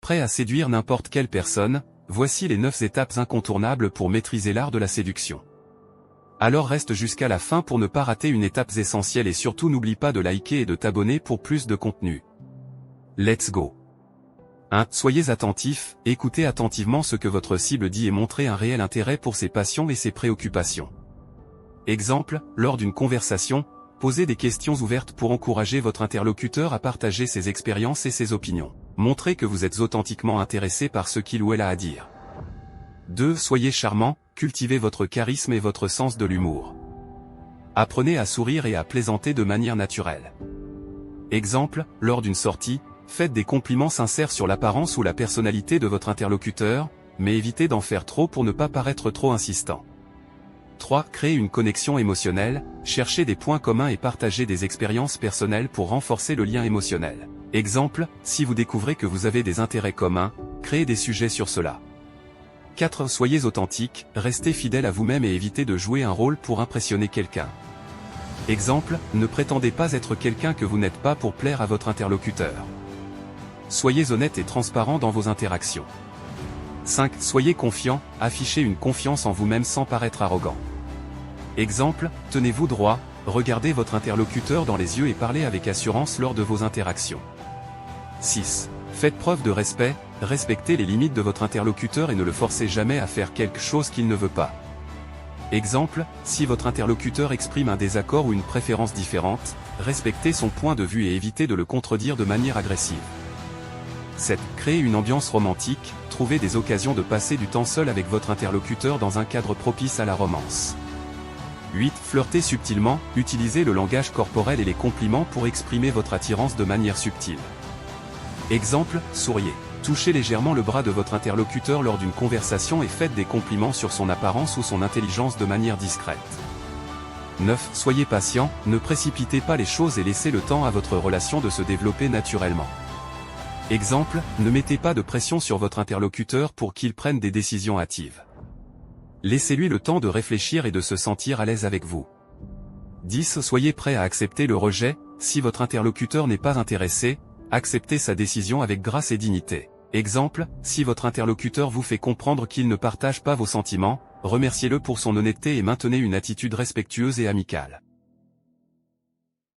Prêt à séduire n'importe quelle personne, voici les 9 étapes incontournables pour maîtriser l'art de la séduction. Alors reste jusqu'à la fin pour ne pas rater une étape essentielle et surtout n'oublie pas de liker et de t'abonner pour plus de contenu. Let's go. 1. Soyez attentif, écoutez attentivement ce que votre cible dit et montrez un réel intérêt pour ses passions et ses préoccupations. Exemple, lors d'une conversation, posez des questions ouvertes pour encourager votre interlocuteur à partager ses expériences et ses opinions. Montrez que vous êtes authentiquement intéressé par ce qu'il ou elle a à dire. 2. Soyez charmant, cultivez votre charisme et votre sens de l'humour. Apprenez à sourire et à plaisanter de manière naturelle. Exemple, lors d'une sortie, faites des compliments sincères sur l'apparence ou la personnalité de votre interlocuteur, mais évitez d'en faire trop pour ne pas paraître trop insistant. 3. Créez une connexion émotionnelle, cherchez des points communs et partagez des expériences personnelles pour renforcer le lien émotionnel. Exemple, si vous découvrez que vous avez des intérêts communs, créez des sujets sur cela. 4. Soyez authentique, restez fidèle à vous-même et évitez de jouer un rôle pour impressionner quelqu'un. Exemple, ne prétendez pas être quelqu'un que vous n'êtes pas pour plaire à votre interlocuteur. Soyez honnête et transparent dans vos interactions. 5. Soyez confiant, affichez une confiance en vous-même sans paraître arrogant. Exemple, tenez-vous droit, regardez votre interlocuteur dans les yeux et parlez avec assurance lors de vos interactions. 6. Faites preuve de respect, respectez les limites de votre interlocuteur et ne le forcez jamais à faire quelque chose qu'il ne veut pas. Exemple, si votre interlocuteur exprime un désaccord ou une préférence différente, respectez son point de vue et évitez de le contredire de manière agressive. 7. Créez une ambiance romantique, trouvez des occasions de passer du temps seul avec votre interlocuteur dans un cadre propice à la romance. 8. Flirtez subtilement, utilisez le langage corporel et les compliments pour exprimer votre attirance de manière subtile. Exemple, souriez. Touchez légèrement le bras de votre interlocuteur lors d'une conversation et faites des compliments sur son apparence ou son intelligence de manière discrète. 9. Soyez patient, ne précipitez pas les choses et laissez le temps à votre relation de se développer naturellement. Exemple, ne mettez pas de pression sur votre interlocuteur pour qu'il prenne des décisions hâtives. Laissez-lui le temps de réfléchir et de se sentir à l'aise avec vous. 10. Soyez prêt à accepter le rejet, si votre interlocuteur n'est pas intéressé, acceptez sa décision avec grâce et dignité. Exemple, si votre interlocuteur vous fait comprendre qu'il ne partage pas vos sentiments, remerciez-le pour son honnêteté et maintenez une attitude respectueuse et amicale.